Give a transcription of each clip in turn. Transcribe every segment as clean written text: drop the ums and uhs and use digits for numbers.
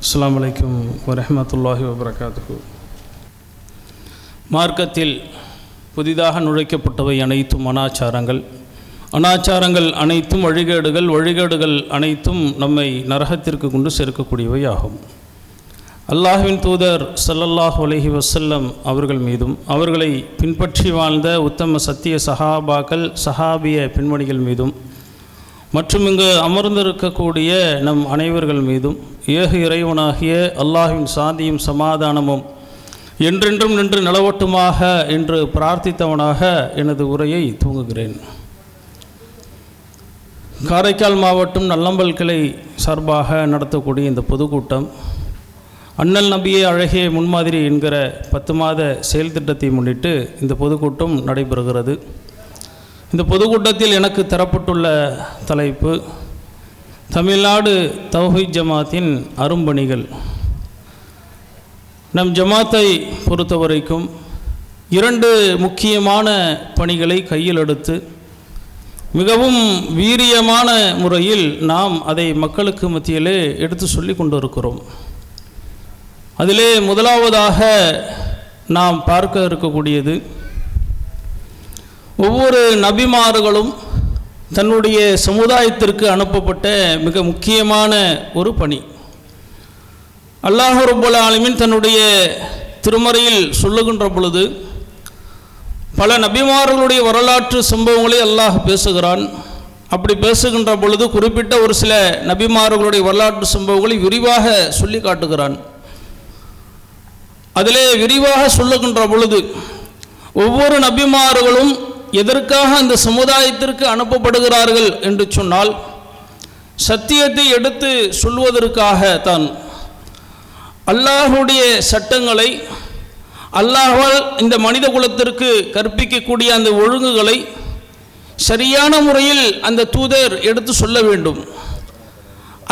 அஸ்ஸலாமு அலைக்கும் வரஹ்மத்துல்லாஹி வபரகாத்துஹு. மார்க்கத்தில் புதிதாக நுழைக்கப்பட்டவை அனைத்தும் அனாச்சாரங்கள் அனைத்தும் வழிகேடுகள் அனைத்தும் நம்மை நரகத்திற்கு கொண்டு சேர்க்கக்கூடியவை ஆகும். அல்லாஹ்வின் தூதர் ஸல்லல்லாஹு அலைஹி வஸல்லம் அவர்கள் மீதும் அவர்களை பின்பற்றி வாழ்ந்த உத்தம சத்திய சஹாபிய பெண்மணிகள் மீதும் மற்றும் இங்கு அமர்ந்திருக்கக்கூடிய நம் அனைவர்கள் மீதும் ஏக இறைவனாகிய அல்லாஹ்வின் சாந்தியும் சமாதானமும் என்றென்றும் நின்று நிலவட்டுமாக என்று பிரார்த்தித்தவனாக எனது உரையை துவங்குகிறேன். காரைக்கால் மாவட்டம் நல்லம்பல் கிளை சார்பாக நடத்தக்கூடிய இந்த பொதுக்கூட்டம் அண்ணல் நபியே அழகிய முன்மாதிரி என்கிற 10 மாத செயல் திட்டத்தை முன்னிட்டு இந்த பொதுக்கூட்டம் நடைபெறுகிறது. இந்த பொதுக்கூட்டத்தில் எனக்கு தரப்பட்டுள்ள தலைப்பு தமிழ்நாடு தௌஹீத் ஜமாத்தின் அரும்பணிகள். நம் ஜமாத்தை பொறுத்தவரைக்கும் 2 முக்கியமான பணிகளை கையில் எடுத்து மிகவும் வீரியமான முறையில் நாம் அதை மக்களுக்கு மத்தியிலே எடுத்து சொல்லி கொண்டிருக்கிறோம். அதிலே முதலாவதாக நாம் பார்க்க இருக்கக்கூடியது, ஒவ்வொரு நபிமார்களும் தன்னுடைய சமுதாயத்திற்கு அனுப்பப்பட்ட மிக முக்கியமான ஒரு பணி. அல்லாஹ் ரப்பல் ஆலமீன் தன்னுடைய திருமறையில் சொல்லுகின்ற பொழுது பல நபிமார்களுடைய வரலாற்று சம்பவங்களை அல்லாஹ் பேசுகிறான். அப்படி பேசுகின்ற பொழுது குறிப்பிட்ட ஒரு சில நபிமார்களுடைய வரலாற்று சம்பவங்களை விரிவாக சொல்லி காட்டுகிறான். அதிலே விரிவாக சொல்லுகின்ற பொழுது ஒவ்வொரு நபிமார்களும் எதற்காக அந்த சமுதாயத்திற்கு அனுப்பப்படுகிறார்கள் என்று சொன்னால், சத்தியத்தை எடுத்து சொல்வதற்காகத்தான். அல்லாஹுடைய சட்டங்களை, அல்லாஹ்வால் இந்த மனித குலத்திற்கு கற்பிக்கக்கூடிய அந்த ஒழுங்குகளை சரியான முறையில் அந்த தூதர் எடுத்து சொல்ல வேண்டும்.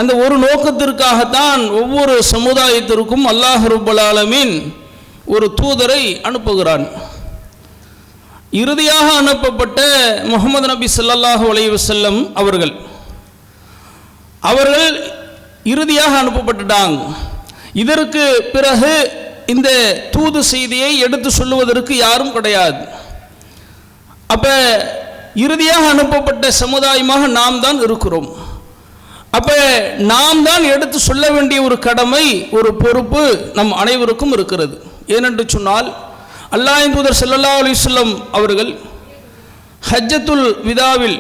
அந்த ஒரு நோக்கத்திற்காகத்தான் ஒவ்வொரு சமுதாயத்திற்கும் அல்லாஹ் ரப்பல் ஆலமீன் ஒரு தூதரை அனுப்புகிறான். இறுதியாக அனுப்பப்பட்ட முஹம்மது நபி ஸல்லல்லாஹு அலைஹி வஸல்லம் அவர்கள் இறுதியாக அனுப்பப்பட்டுட்டாங்க. இதற்கு பிறகு இந்த தூது செய்தியை எடுத்து சொல்லுவதற்கு யாரும் கிடையாது. அப்ப இறுதியாக அனுப்பப்பட்ட சமுதாயமாக நாம் தான் இருக்கிறோம். அப்ப நாம் தான் எடுத்து சொல்ல வேண்டிய ஒரு கடமை, ஒரு பொறுப்பு நம் அனைவருக்கும் இருக்கிறது. ஏனென்று சொன்னால், அல்லாஹ்வின் தூதர் ஸல்லல்லாஹு அலைஹி வஸல்லம் அவர்கள் ஹஜ்ஜத்துல் விதாவில்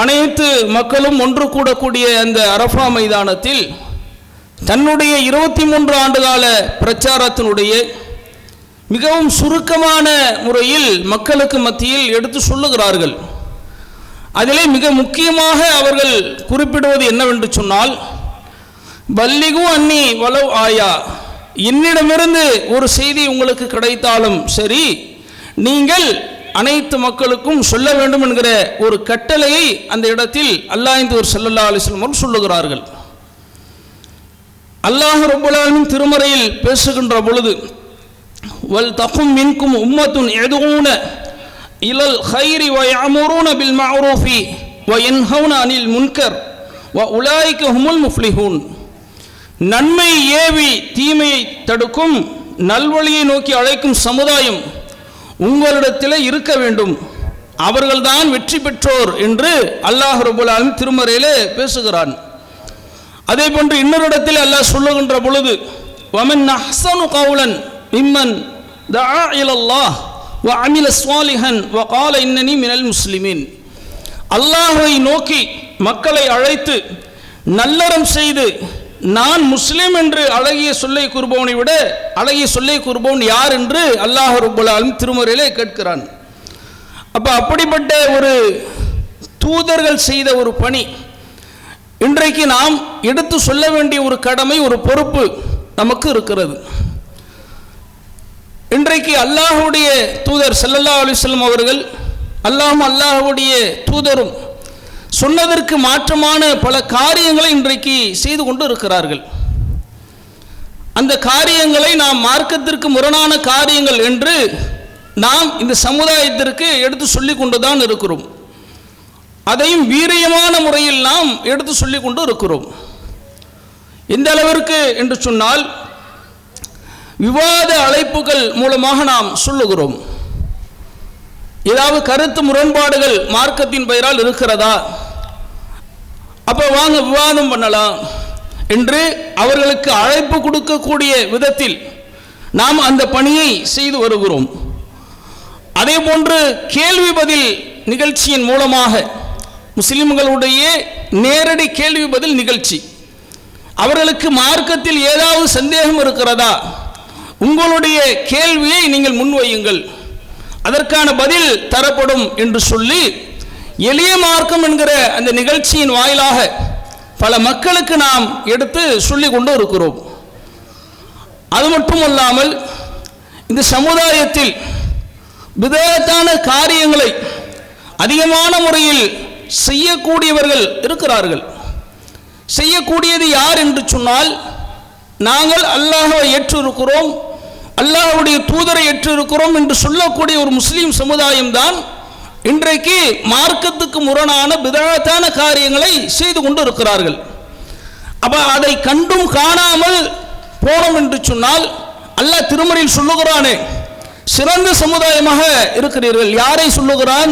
அனைத்து மக்களும் ஒன்று கூடக்கூடிய அந்த அரஃபா மைதானத்தில் தன்னுடைய 23 ஆண்டுகால பிரச்சாரத்தினுடைய மிகவும் சுருக்கமான முறையில் மக்களுக்கு மத்தியில் எடுத்து சொல்லுகிறார்கள். அதிலே மிக முக்கியமாக அவர்கள் குறிப்பிடுவது என்னவென்று சொன்னால், பல்லிகு அன்னி வலவ் ஆயா, என்னிடமிருந்து ஒரு செய்தி உங்களுக்கு கிடைத்தாலும் சரி, நீங்கள் அனைத்து மக்களுக்கும் சொல்ல வேண்டும் என்கிற ஒரு கட்டளையை அந்த இடத்தில் அல்லாஹ்வின் தூதர் ஸல்லல்லாஹு அலைஹி வஸல்லம் அவர்கள் சொல்லுகிறார்கள். அல்லாஹ் ரப்பல் ஆலமீன் திருமறையில் பேசுகின்ற பொழுது, வல் தகும் மின்கும் உம்மத்துன் யதுஊன இலல் கைரி வ யஅமுரூன பில் மஅரூஃபி வ யன்ஹவுன அனில் முன்கர் வ உலாயிக ஹுமுல் முஃப்லிஹூன், நன்மை ஏவி தீமையை தடுக்கும் நல்வழியை நோக்கி அழைக்கும் சமுதாயம் உங்களிடத்தில் இருக்க வேண்டும், அவர்கள்தான் வெற்றி பெற்றோர் என்று அல்லாஹ் ரப்பல் ஆலமீன் திருமறையிலே பேசுகிறான். அதே போன்று இன்னொரு இடத்தில் அல்லாஹ் சொல்லுகின்ற பொழுது, வமன் அஹ்ஸனு கௌலன் மிம்மன் தஆ இலல்லாஹ் வ அமில ஸாலிஹன் வ கால இன்னனி மினல் முஸ்லிமீன், அல்லாஹ்வை நோக்கி மக்களை அழைத்து நல்லறம் செய்து நான் முஸ்லிம் என்று அழகிய சொல்லை கூறுபவனை விட அழகிய சொல்லை கூறுபவன் யார் என்று அல்லாஹ் ரப்பல் ஆலமீன் திருமறையிலே கேட்கிறான். அப்படிப்பட்ட ஒரு தூதர்கள் செய்த ஒரு பணி இன்றைக்கு நாம் எடுத்து சொல்ல வேண்டிய ஒரு கடமை, ஒரு பொறுப்பு நமக்கு இருக்கிறது. இன்றைக்கு அல்லாஹ்வுடைய தூதர் ஸல்லல்லாஹு அலைஹி வஸல்லம் அவர்கள் அல்லாஹ்வுடைய தூதரும் சொன்னதற்கு மாற்றமான பல காரியங்களை இன்றைக்கு செய்து கொண்டு இருக்கிறார்கள். அந்த காரியங்களை நாம் மார்க்கத்திற்கு முரணான காரியங்கள் என்று நாம் இந்த சமுதாயத்திற்கு எடுத்து சொல்லி கொண்டுதான் இருக்கிறோம். அதையும் வீரியமான முறையில் நாம் எடுத்து சொல்லிக் கொண்டு இருக்கிறோம். எந்த அளவிற்கு என்று சொன்னால், விவாத அழைப்புகள் மூலமாக நாம் சொல்லுகிறோம். ஏதாவது கருத்து முரண்பாடுகள் மார்க்கத்தின் பெயரால் இருக்கிறதா, அப்போ வாங்க விவாதம் பண்ணலாம் என்று அவர்களுக்கு அழைப்பு கொடுக்கக்கூடிய விதத்தில் நாம் அந்த பணியை செய்து வருகிறோம். அதே போன்று கேள்வி பதில் நிகழ்ச்சியின் மூலமாக முஸ்லிம்களுடைய நேரடி கேள்வி பதில் நிகழ்ச்சி, அவர்களுக்கு மார்க்கத்தில் ஏதாவது சந்தேகம் இருக்கிறதா, உங்களுடைய கேள்வியை நீங்கள் முன்வையுங்கள், அதற்கான பதில் தரப்படும் என்று சொல்லி எளிய மார்க்கம் என்கிற அந்த நிகழ்ச்சியின் வாயிலாக பல மக்களுக்கு நாம் எடுத்து சொல்லிக் கொண்டு இருக்கிறோம். அது மட்டுமல்லாமல் இந்த சமுதாயத்தில் விதத்தான காரியங்களை அதிகமான முறையில் செய்யக்கூடியவர்கள் இருக்கிறார்கள். செய்யக்கூடியது யார் என்று சொன்னால், நாங்கள் அல்லாஹ்வை ஏற்றிருக்கிறோம், அல்லாஹ்வுடைய தூதரை ஏற்றிருக்கிறோம் என்று சொல்லக்கூடிய ஒரு முஸ்லீம் சமுதாயம்தான் இன்றைக்கு மார்க்கத்துக்கு முரணான பிதஅத்தான காரியங்களை செய்து கொண்டு இருக்கிறார்கள். அப்ப அதை கண்டும் காணாமல் போனோம் என்று சொன்னால், அல்லாஹ் திருமறையில் சொல்லுகிறானே, சிறந்த சமுதாயமாக இருக்கிறீர்கள். யாரை சொல்லுகிறான்?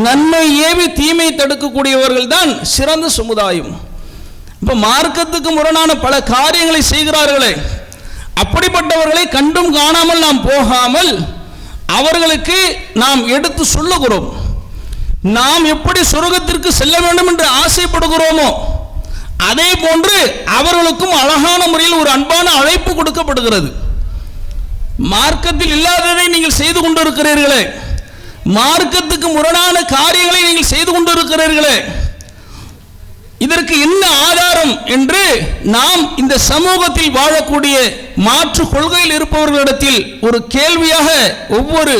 நன்மை ஏவி தீமை தடுக்கக்கூடியவர்கள் தான் சிறந்த சமுதாயம். இப்ப மார்க்கத்துக்கு முரணான பல காரியங்களை செய்கிறார்களே, அப்படிப்பட்டவர்களை கண்டும் காணாமல் நாம் போகாமல் அவர்களுக்கு நாம் எடுத்து சொல்லுகிறோம். நாம் எப்படி சொர்க்கத்திற்கு செல்ல வேண்டும் என்று ஆசைப்படுகிறோமோ அதே போன்று அவர்களுக்கும் அழகான முறையில் ஒரு அன்பான அழைப்பு கொடுக்கப்படுகிறது. மார்க்கத்தில் இல்லாததை நீங்கள் செய்து கொண்டிருக்கிறீர்களே, மார்க்கத்துக்கு முரணான காரியங்களை நீங்கள் செய்து கொண்டிருக்கிறீர்களே, இதற்கு என்ன ஆதாரம் என்று நாம் இந்த சமூகத்தில் வாழக்கூடிய மாற்று கொள்கையில் இருப்பவர்களிடத்தில் ஒரு கேள்வியாக ஒவ்வொரு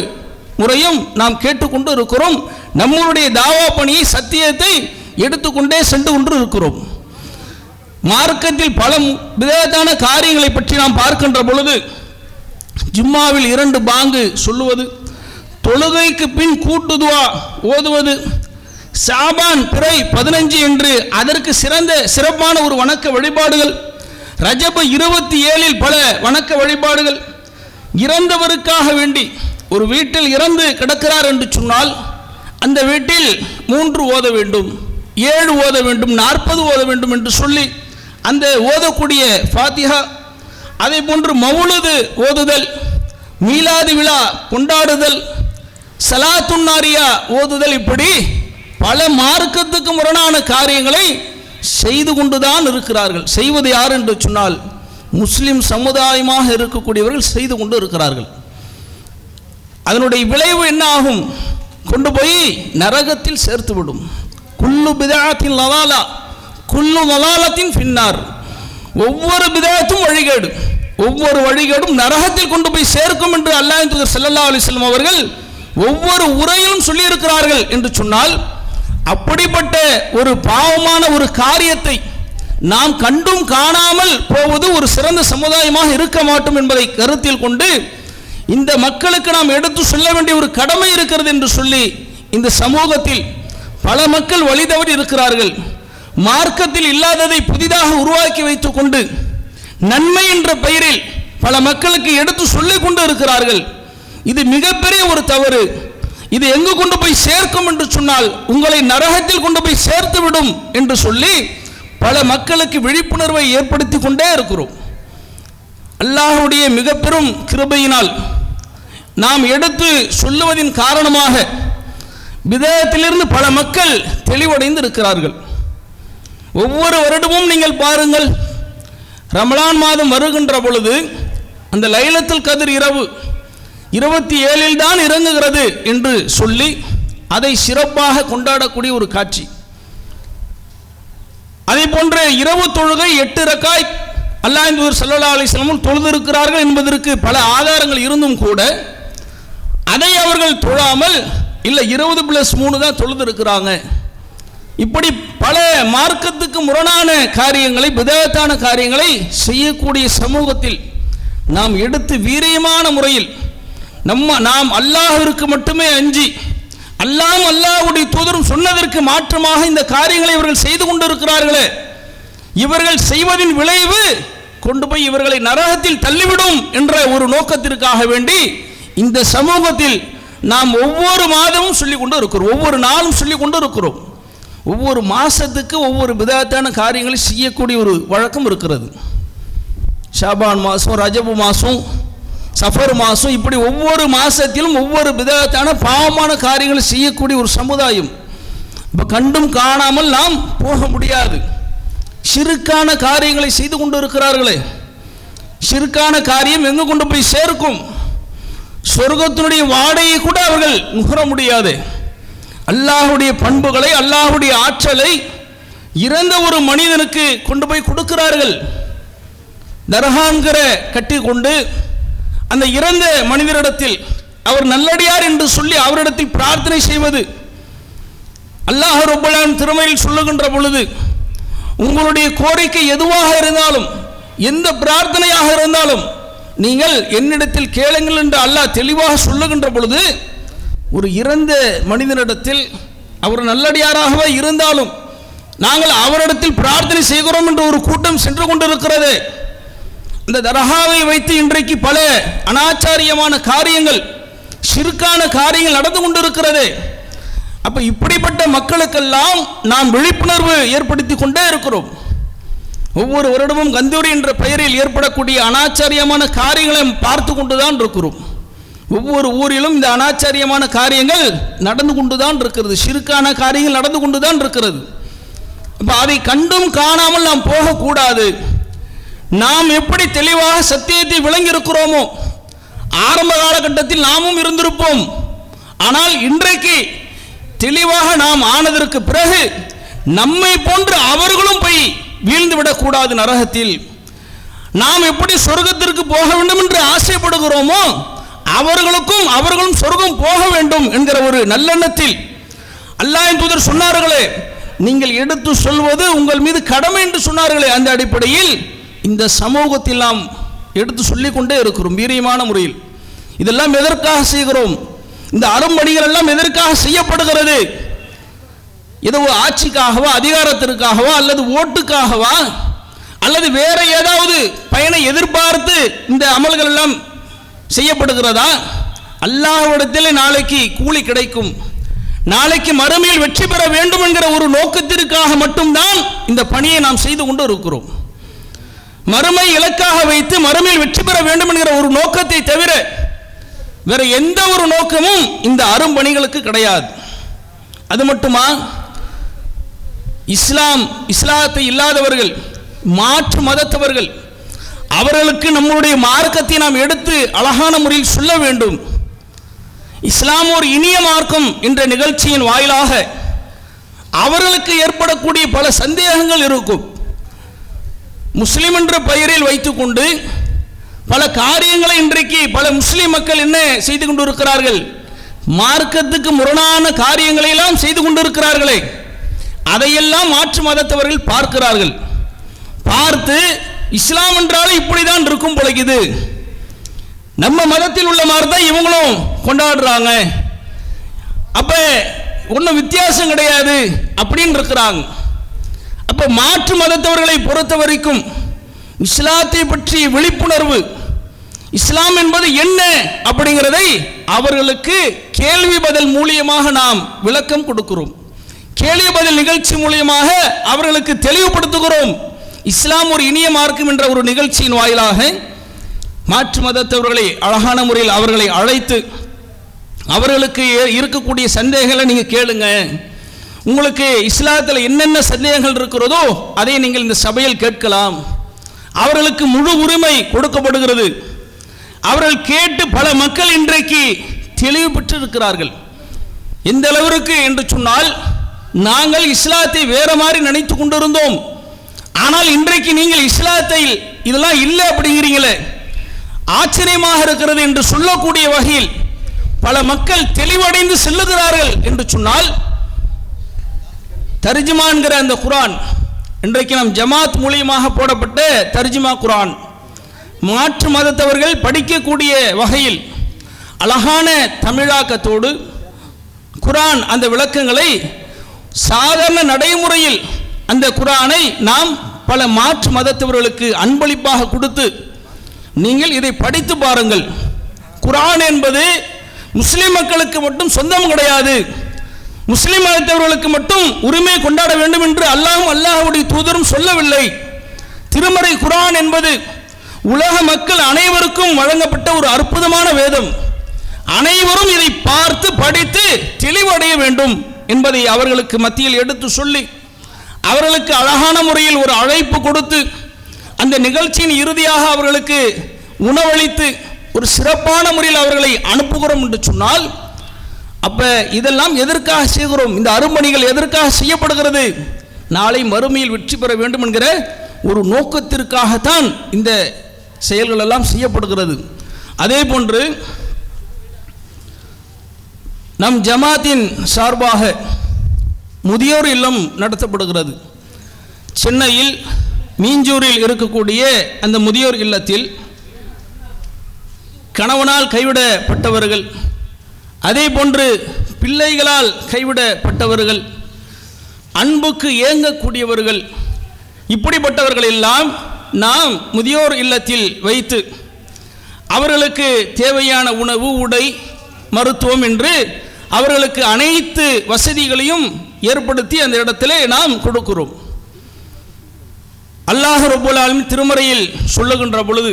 முறையும் நாம் கேட்டுக்கொண்டு இருக்கிறோம். நம்மளுடைய தாவா பணியை, சத்தியத்தை எடுத்துக்கொண்டே சென்று கொண்டு இருக்கிறோம். மார்க்கத்தில் பல விதத்தான காரியங்களை பற்றி நாம் பார்க்கின்ற பொழுது, ஜும்மாவில் 2 பாங்கு சொல்லுவது, தொழுகைக்கு பின் கூட்டு துஆ ஓதுவது, ஷாபான் பிறை 15 என்று அதற்கு சிறப்பான ஒரு வணக்க வழிபாடுகள், ரஜப 27 பல வணக்க வழிபாடுகள், இறந்தவருக்காக வேண்டி ஒரு வீட்டில் இறந்து கிடக்கிறார் என்று சொன்னால் அந்த வீட்டில் 3 ஓத வேண்டும், 7 ஓத வேண்டும், 40 ஓத வேண்டும் என்று சொல்லி அந்த ஓதக்கூடிய ஃபாத்திஹா, அதே போன்று மவுலுது ஓதுதல், மீலாது விழா கொண்டாடுதல், சலாத்துன் நாரியா ஓதுதல், இப்படி பல மார்க்கத்துக்கு முரணான காரியங்களை செய்து கொண்டுதான் இருக்கிறார்கள். செய்வது யார் என்று சொன்னால் முஸ்லிம் சமுதாயமாக இருக்கக்கூடியவர்கள் செய்து கொண்டு இருக்கிறார்கள். அதனுடைய விளைவு என்ன ஆகும்? கொண்டு போய் நரகத்தில் சேர்த்துவிடும். குல்லு பிதஅத்தின் லலாலா குல்லு லலாலத்தின் ஃபின்னார். ஒவ்வொரு பிதஅத்தும் வழிகேடு, ஒவ்வொரு வழிகேடும் நரகத்தில் கொண்டு போய் சேர்க்கும் என்று அல்லாஹ்வின் தூதர் ஸல்லல்லாஹு அலைஹி வஸல்லம் அவர்கள் ஒவ்வொரு உரையிலும் சொல்லி இருக்கிறார்கள் என்று சொன்னால், அப்படிப்பட்ட ஒரு பாவமான ஒரு காரியத்தை நாம் கண்டும் காணாமல் போவது ஒரு சிறந்த சமுதாயமாக இருக்க மாட்டோம் என்பதை கருத்தில் கொண்டு இந்த மக்களுக்கு நாம் எடுத்து சொல்ல வேண்டிய ஒரு கடமை இருக்கிறது என்று சொல்லி இந்த சமூகத்தில் பல மக்கள் வழி தவறி இருக்கிறார்கள். மார்க்கத்தில் இல்லாததை புதிதாக உருவாக்கி வைத்துக் கொண்டு நன்மை என்ற பெயரில் பல மக்களுக்கு எடுத்து சொல்லிக் கொண்டு இருக்கிறார்கள். இது மிகப்பெரிய ஒரு தவறு. இது எங்கு கொண்டு போய் சேர்க்கும் என்று சொன்னால் உங்களை நரகத்தில் கொண்டு போய் சேர்த்து விடும் என்று சொல்லி பல மக்களுக்கு விழிப்புணர்வை ஏற்படுத்தி கொண்டே இருக்கிறோம். அல்லாஹ்வுடைய மிக பெரும் கிருபையினால் நாம் எடுத்து சொல்லுவதின் காரணமாக பிதஅத்திலிருந்து பல மக்கள் தெளிவடைந்து இருக்கிறார்கள். ஒவ்வொரு வருடமும் நீங்கள் பாருங்கள், ரமலான் மாதம் வருகின்ற பொழுது அந்த லைலத்துல் கத்ர் இரவு 27 தான் இறங்குகிறது என்று சொல்லி அதை சிறப்பாக கொண்டாடக்கூடிய ஒரு காட்சி. அதே போன்ற இரவு தொழுகை 8 ரக்காத் அல்லாஹ்வின் தூதர் ஸல்லல்லாஹு அலைஹி வஸல்லம் தொழுதிருக்கிறார்கள் என்பதற்கு பல ஆதாரங்கள் இருந்தும் கூட அதை அவர்கள் தொழாமல் இல்லை 20+3 தான் தொழுதிருக்கிறாங்க. இப்படி பல மார்க்கத்துக்கு முரணான காரியங்களை, பிதஅத்தான காரியங்களை செய்யக்கூடிய சமூகத்தில் நாம் எடுத்து வீரியமான முறையில் நாம் அல்லாஹ்விற்கு மட்டுமே அஞ்சி அல்லாஹ்வுடைய தூதரும் சொன்னதற்கு மாற்றமாக இந்த காரியங்களை இவர்கள் செய்து கொண்டிருக்கிறார்களே, இவர்கள் செய்வதின் விளைவு கொண்டு போய் இவர்களை நரகத்தில் தள்ளிவிடும் என்ற ஒரு நோக்கத்திற்காக வேண்டி இந்த சமூகத்தில் நாம் ஒவ்வொரு மாதமும் சொல்லிக் கொண்டு இருக்கிறோம், ஒவ்வொரு நாளும் சொல்லிக் கொண்டு இருக்கிறோம். ஒவ்வொரு மாதத்துக்கு ஒவ்வொரு பிதாத்தான காரியங்களை செய்யக்கூடிய ஒரு வழக்கம் இருக்கிறது. ஷாபான் மாதம், ரஜபு மாதம், சஃபர் மாதம், இப்படி ஒவ்வொரு மாதத்திலும் ஒவ்வொரு பிதாத்தான பாவமான காரியங்களை செய்யக்கூடிய ஒரு சமுதாயம். இப்போ கண்டும் காணாமல் நாம் போக முடியாது. ஷிர்கான காரியங்களை செய்து கொண்டு இருக்கிறார்களே, ஷிர்கான காரியம் எங்கு கொண்டு போய் சேர்க்கும்? சொர்க்கத்தினுடைய வாடையை கூட அவர்கள் நுகர முடியாது. அல்லாஹுடைய பண்புகளை, அல்லாஹுடைய ஆற்றலை இறந்த ஒரு மனிதனுக்கு கொண்டு போய் கொடுக்கிறார்கள். தர்காங்கிற கட்டி கொண்டு அந்த இறந்த மனிதரிடத்தில் அவர் நல்லடியார் என்று சொல்லி அவரிடத்தில் பிரார்த்தனை செய்வது. அல்லாஹ் ரப்பல் ஆலமீன் திருமறையில் சொல்லுகின்ற பொழுது, உங்களுடைய கோரிக்கை எதுவாக இருந்தாலும், எந்த பிரார்த்தனையாக இருந்தாலும் நீங்கள் என்னிடத்தில் கேளுங்கள் என்று அல்லாஹ் தெளிவாக சொல்லுகின்ற பொழுது, ஒரு இறந்த மனிதனிடத்தில் அவர் நல்லடியாராகவே இருந்தாலும் நாங்கள் அவரிடத்தில் பிரார்த்தனை செய்கிறோம் என்று ஒரு கூட்டம் சென்று கொண்டிருக்கிறது. இந்த தர்காவை வைத்து இன்றைக்கு பல அனாச்சாரியமான காரியங்கள், ஷிர்கான காரியங்கள் நடந்து கொண்டிருக்கிறது. அப்ப இப்படிப்பட்ட மக்களுக்கெல்லாம் நாம் விழிப்புணர்வு ஏற்படுத்தி கொண்டே இருக்கிறோம். ஒவ்வொரு வருடமும் கந்தூரி என்ற பெயரில் ஏற்படக்கூடிய அனாச்சாரியமான காரியங்களை பார்த்து கொண்டுதான் இருக்கிறோம். ஒவ்வொரு ஊரிலும் இந்த அனாச்சாரியமான காரியங்கள் நடந்து கொண்டுதான் இருக்கிறது, ஷிர்கான காரியங்கள் நடந்து கொண்டுதான் இருக்கிறது. அப்ப அதை கண்டும் காணாமல் நாம் போகக்கூடாது. நாம் எப்படி தெளிவாக சத்தியத்தை விளங்கி இருக்கிறோமோ, ஆரம்ப காலகட்டத்தில் நாமும் இருந்திருப்போம். ஆனால் இன்றைக்கு தெளிவாக நாம் ஆனதற்கு பிறகு நம்மை போன்று அவர்களும் போய் வீழ்ந்து விடக்கூடாது நரகத்தில். நாம் எப்படி சொர்க்கத்திற்கு போக வேண்டும் என்று ஆசைப்படுகிறோமோ, அவர்களும் சொர்க்கம் போக வேண்டும் என்கிற ஒரு நல்லெண்ணத்தில் அல்லாஹ்வின் தூதர் சொன்னார்களே, நீங்கள் எடுத்து சொல்வது உங்கள் மீது கடமை என்று சொன்னார்களே, அந்த அடிப்படையில் இந்த சமூகத்தில் நாம் எடுத்து சொல்லிக் கொண்டே இருக்கிறோம் வீரியமான முறையில். இதெல்லாம் எதற்காக செய்கிறோம்? இந்த அரும்பணிகள் எல்லாம் எதற்காக செய்யப்படுகிறது? ஏதோ ஆட்சிக்காகவா, அதிகாரத்திற்காகவா, அல்லது ஓட்டுக்காகவா, அல்லது வேற ஏதாவது பயனை எதிர்பார்த்து இந்த அமல்கள் எல்லாம் செய்யப்படுகிறதா? அல்லாஹ்விடத்தில் நாளைக்கு கூலி கிடைக்கும், நாளைக்கு மறுமையில் வெற்றி பெற வேண்டும் என்கிற ஒரு நோக்கத்திற்காக மட்டும்தான் இந்த பணியை நாம் செய்து கொண்டு இருக்கிறோம். மறுமை இலக்காக வைத்து மறுமையில் வெற்றி பெற வேண்டும் என்கிற ஒரு நோக்கத்தை தவிர வேற எந்த ஒரு நோக்கமும் இந்த அரும்பணிகளுக்கு கிடையாது. அது மட்டுமா, இஸ்லாத்தை இல்லாதவர்கள், மாற்று மதத்தவர்கள், அவர்களுக்கு நம்முடைய மார்க்கத்தை நாம் எடுத்து அழகான முறையில் சொல்ல வேண்டும். இஸ்லாம் ஒரு இனிய மார்க்கம் என்ற நிகழ்ச்சியின் வாயிலாக அவர்களுக்கு ஏற்படக்கூடிய பல சந்தேகங்கள் இருக்கும். முஸ்லிம் என்ற பெயரில் வைத்துக்கொண்டு பல காரியங்களை இன்றைக்கு பல முஸ்லிம் மக்கள் என்ன செய்து கொண்டிருக்கிறார்கள்? மார்க்கத்துக்கு முரணான காரியங்களை எல்லாம் செய்து கொண்டிருக்கிறார்களே, அதையெல்லாம் மாற்று மதத்தவர்கள் பார்க்கிறார்கள். பார்த்து இஸ்லாம் என்றாலும் இப்படிதான் இருக்கும் பொழுது, நம்ம மதத்தில் உள்ள மாதிரி தான் இவங்களும் கொண்டாடுறாங்க, அப்ப ஒன்றும் வித்தியாசம் கிடையாது அப்படின்னு இருக்கிறாங்க. அப்ப மாற்று மதத்தவர்களை பொறுத்த வரைக்கும் இஸ்லாத்தை பற்றிய விழிப்புணர்வு, இஸ்லாம் என்பது என்ன அப்படிங்கிறதை அவர்களுக்கு கேள்வி பதில் மூலியமாக நாம் விளக்கம் கொடுக்கிறோம். கேள்வி பதில் நிகழ்ச்சி மூலியமாக அவர்களுக்கு தெளிவுபடுத்துகிறோம். இஸ்லாம் ஒரு இனிய மார்க்கம் என்ற ஒரு நிகழ்ச்சியின் வாயிலாக மாற்று மதத்தவர்களை அழகான முறையில் அவர்களை அழைத்து அவர்களுக்கு இருக்கக்கூடிய சந்தேகங்களை நீங்கள் கேளுங்க, உங்களுக்கு இஸ்லாத்தில் என்னென்ன சந்தேகங்கள் இருக்கிறதோ அதை நீங்கள் இந்த சபையில் கேட்கலாம். அவர்களுக்கு முழு உரிமை கொடுக்கப்படுகிறது. அவர்கள் கேட்டு பல மக்கள் இன்றைக்கு தெளிவு பெற்றிருக்கிறார்கள். எந்த அளவிற்கு என்று சொன்னால், நாங்கள் இஸ்லாத்தை வேற மாதிரி நினைத்து கொண்டிருந்தோம், ஆனால் இன்றைக்கு நீங்கள் இஸ்லாத்தை இதெல்லாம் இல்லை அப்படிங்கிறீங்களே, ஆச்சரியமாக இருக்கிறது என்று சொல்லக்கூடிய வகையில் பல மக்கள் தெளிவடைந்து செல்லுகிறார்கள் என்று சொன்னால், தர்ஜுமான்கிற அந்த குரான், இன்றைக்கு நம் ஜமாத் மூலியமாக போடப்பட்ட தர்ஜுமா குரான், மாற்று மதத்தவர்கள் படிக்கக்கூடிய வகையில் அழகான தமிழாக்கத்தோடு குரான் அந்த விளக்கங்களை சாதாரண நடைமுறையில் அந்த குரானை நாம் பல மாற்று மதத்தவர்களுக்கு அன்பளிப்பாக கொடுத்து, நீங்கள் இதை படித்து பாருங்கள், குர்ஆன் என்பது முஸ்லிம் மக்களுக்கு மட்டும் சொந்தம் கிடையாது, முஸ்லிம் மதத்தவர்களுக்கு மட்டும் உரிமை கொண்டாட வேண்டும் என்று அல்லாஹ்வும் அல்லாஹ்வுடைய தூதரும் சொல்லவில்லை. திருமறை குர்ஆன் என்பது உலக மக்கள் அனைவருக்கும் வழங்கப்பட்ட ஒரு அற்புதமான வேதம். அனைவரும் இதை பார்த்து படித்து தெளிவடைய வேண்டும் என்பதை அவர்களுக்கு மத்தியில் எடுத்து சொல்லி, அவர்களுக்கு அழகான முறையில் ஒரு அழைப்பு கொடுத்து, அந்த நிகழ்ச்சியின் இறுதியாக அவர்களுக்கு உணவளித்து ஒரு சிறப்பான முறையில் அவர்களை அனுப்புகிறோம் என்று சொன்னால், அப்ப இதெல்லாம் எதற்காக செய்கிறோம்? இந்த அரும்பணிகள் எதற்காக செய்யப்படுகிறது? நாளை மறுமையில் வெற்றி பெற வேண்டும் என்கிற ஒரு நோக்கத்திற்காகத்தான் இந்த செயல்கள் எல்லாம் செய்யப்படுகிறது. அதே போன்று நம் ஜமாத்தின் சார்பாக முதியோர் இல்லம் நடத்தப்படுகிறது. சென்னையில் மீஞ்சூரில் இருக்கக்கூடிய அந்த முதியோர் இல்லத்தில் கணவனால் கைவிடப்பட்டவர்கள், அதே போன்று பிள்ளைகளால் கைவிடப்பட்டவர்கள், அன்புக்கு ஏங்கக்கூடியவர்கள், இப்படிப்பட்டவர்கள் எல்லாம் நாம் முதியோர் இல்லத்தில் வைத்து அவர்களுக்கு தேவையான உணவு, உடை, மருத்துவம் என்று அவர்களுக்கு அனைத்து வசதிகளையும் ஏற்படுத்தி அந்த இடத்திலே நாம் கொடுக்கிறோம். அல்லாஹ் ரப்பல் ஆலமீன் திருமறையில் சொல்லுகின்ற பொழுது,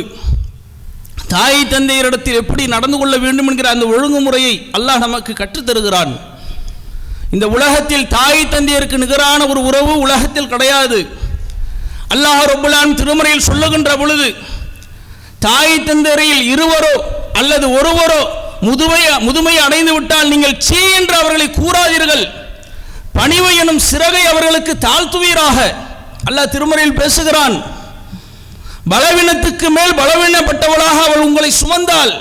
தாய் தந்தையரிடத்தில் எப்படி நடந்து கொள்ள வேண்டும் என்கிற அந்த ஒழுங்குமுறையை அல்லாஹ் நமக்கு கற்றுத்தருகிறான். இந்த உலகத்தில் தாய் தந்தையருக்கு நிகரான ஒரு உறவு உலகத்தில் கிடையாது. அல்லாஹ் ரப்பல் ஆலமீன் திருமறையில் சொல்லுகின்ற பொழுது, தாய் தந்தையரில் இருவரோ அல்லது ஒருவரோ முதுமை அடைந்து விட்டால் நீங்கள் சீ என்று அவர்களை கூறாதீர்கள், பணிவு எனும் சிறகை அவர்களுக்கு தாழ்த்துவீராக அல்லாஹ் திருமறையில் பேசுகிறான். பலவீனத்துக்கு மேல் பலவீனப்பட்டவளாக அவள் உங்களை சுமந்தால்,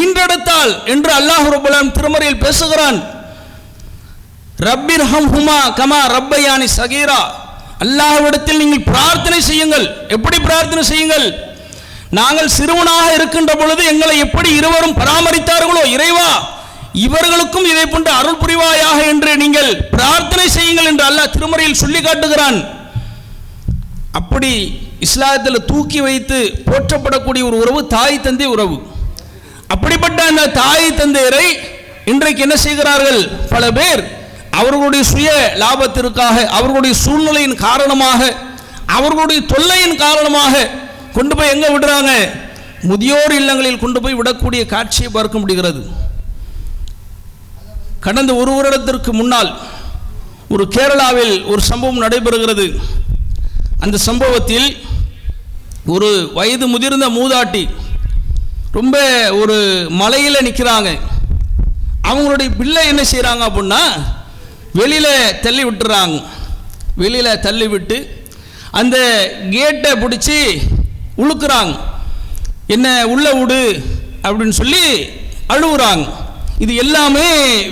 ஈன்றெடுத்தாள் என்று அல்லாஹ் ரப்பல் ஆலமீன் திருமறையில் பேசுகிறான். ரப்பிர்ஹம்ஹுமா கமா ரப்பயானி சகீரா, அல்லாஹ்விடத்தில் நீங்கள் பிரார்த்தனை செய்யுங்கள். எப்படி பிரார்த்தனை செய்யுங்கள்? நாங்கள் சிறுவனாக இருக்கின்ற பொழுது எங்களை எப்படி இருவரும் பராமரித்தார்களோ, இறைவா இவர்களுக்கும் இதை போன்று அருள் புரிவாயாக என்று நீங்கள் பிரார்த்தனை செய்யுங்கள் என்று அல்லாஹ் திருமறையில் சொல்லி காட்டுகிறான். அப்படி இஸ்லாத்தில் தூக்கி வைத்து போற்றப்படக்கூடிய ஒரு உறவு தாய் தந்தை உறவு. அப்படிப்பட்ட அந்த தாய் தந்தையரை இன்றைக்கு என்ன செய்கிறார்கள்? பல பேர் அவர்களுடைய சுய லாபத்திற்காக, அவர்களுடைய சூழ்நிலையின் காரணமாக, அவர்களுடைய தொல்லையின் காரணமாக கொண்டு போய் எங்க விடுறாங்க? முதியோர் இல்லங்களில் கொண்டு போய் விடக்கூடிய காட்சியை பார்க்க முடிகிறது. கடந்த ஒரு வருடத்திற்கு முன்னால் ஒரு கேரளாவில் ஒரு சம்பவம் நடைபெறுகிறது. அந்த சம்பவத்தில் ஒரு வயது முதிர்ந்த மூதாட்டி ரொம்ப ஒரு மலையில் நிற்கிறாங்க. அவங்களுடைய பிள்ளை என்ன செய்கிறாங்க அப்படின்னா, வெளியில் தள்ளி விட்டுறாங்க. வெளியில் தள்ளி விட்டு அந்த கேட்டை பிடிச்சி உழுக்குறாங்க. என்ன உள்ள விடு அப்படின்னு சொல்லி அழுகுறாங்க. இது எல்லாமே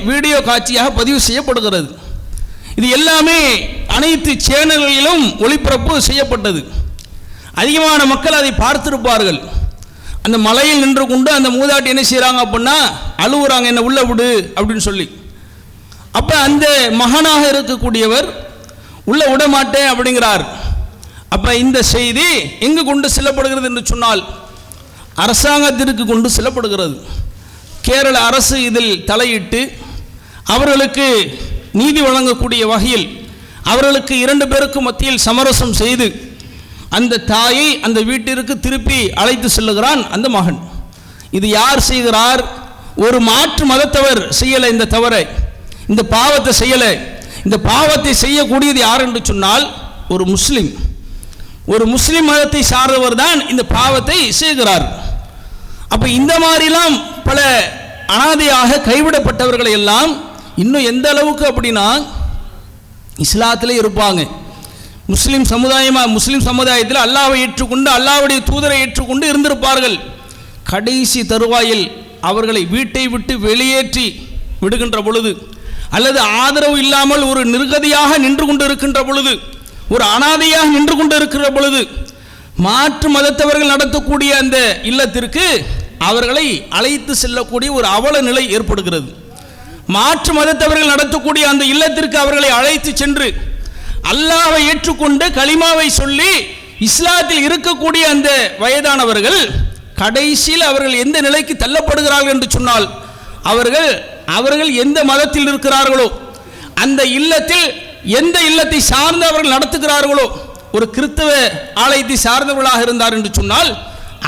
வீடியோ காட்சியாக பதிவு செய்யப்படுகிறது. இது எல்லாமே அனைத்து சேனல்களிலும் ஒளிபரப்பு செய்யப்பட்டது. அதிகமான மக்கள் அதை பார்த்திருப்பார்கள். அந்த மலையில் நின்று கொண்டு அந்த மூதாட்டி என்ன செய்கிறாங்க அப்படின்னா அழுகுறாங்க, என்ன உள்ள விடு அப்படின்னு சொல்லி. அப்போ அந்த மகனாக இருக்கக்கூடியவர் உள்ள விட மாட்டேன் அப்படிங்கிறார். அப்போ இந்த செய்தி எங்கு கொண்டு செல்லப்படுகிறது என்று சொன்னால் அரசாங்கத்திற்கு கொண்டு செல்லப்படுகிறது. கேரள அரசு இதில் தலையிட்டு அவர்களுக்கு நீதி வழங்கக்கூடிய வகையில் அவர்களுக்கு 2 பேருக்கும் மத்தியில் சமரசம் செய்து அந்த தாயை அந்த வீட்டிற்கு திருப்பி அழைத்து செல்லுகிறான் அந்த மகன். இது யார் செய்கிறார்? ஒரு மாற்று மதத்தவர் செய்யலை. இந்த தவறை, இந்த பாவத்தை செய்யலை. இந்த பாவத்தை செய்யக்கூடியது யார் என்று சொன்னால் ஒரு முஸ்லிம். ஒரு முஸ்லிம் மதத்தை சார்ந்தவர் தான் இந்த பாவத்தை செய்கிறார். அப்போ இந்த மாதிரிலாம் பல அனாதையாக கைவிடப்பட்டவர்களை எல்லாம் இன்னும் எந்த அளவுக்கு அப்படின்னா இஸ்லாத்திலே இருப்பாங்க. முஸ்லிம் சமுதாயத்தில் அல்லாஹ்வை ஏற்றுக்கொண்டு அல்லாஹ்வுடைய தூதரை ஏற்றுக்கொண்டு இருந்திருப்பார்கள். கடைசி தருவாயில் அவர்களை வீட்டை விட்டு வெளியேற்றி விடுகின்ற பொழுது, அல்லது ஆதரவு இல்லாமல் ஒரு நிர்கதியாக நின்று கொண்டு இருக்கின்ற பொழுது, ஒரு அனாதையாக நின்று கொண்டு இருக்கிற பொழுது, மாற்று மதத்தவர்கள் நடத்தக்கூடிய அந்த இல்லத்திற்கு அவர்களை அழைத்து செல்லக்கூடிய ஒரு அவல நிலை ஏற்படுகிறது. மாற்று மதத்தவர்கள் நடத்தக்கூடிய அந்த இல்லத்திற்கு அவர்களை அழைத்து சென்று அல்லாஹ்வை ஏற்றுக்கொண்டு கலிமாவை சொல்லி இஸ்லாத்தில் இருக்கக்கூடிய அந்த வயதானவர்கள் கடைசியில் அவர்கள் எந்த நிலைக்கு தள்ளப்படுகிறார்கள் என்று சொன்னால், அவர்கள் எந்த மதத்தில் இருக்கிறார்களோ அந்த இல்லத்தில், எந்த இல்லத்தை சார்ந்து அவர்கள் நடத்துகிறார்களோ, ஒரு கிறிஸ்தவ ஆலயத்தை சார்ந்தவர்களாக இருந்தார் என்று சொன்னால்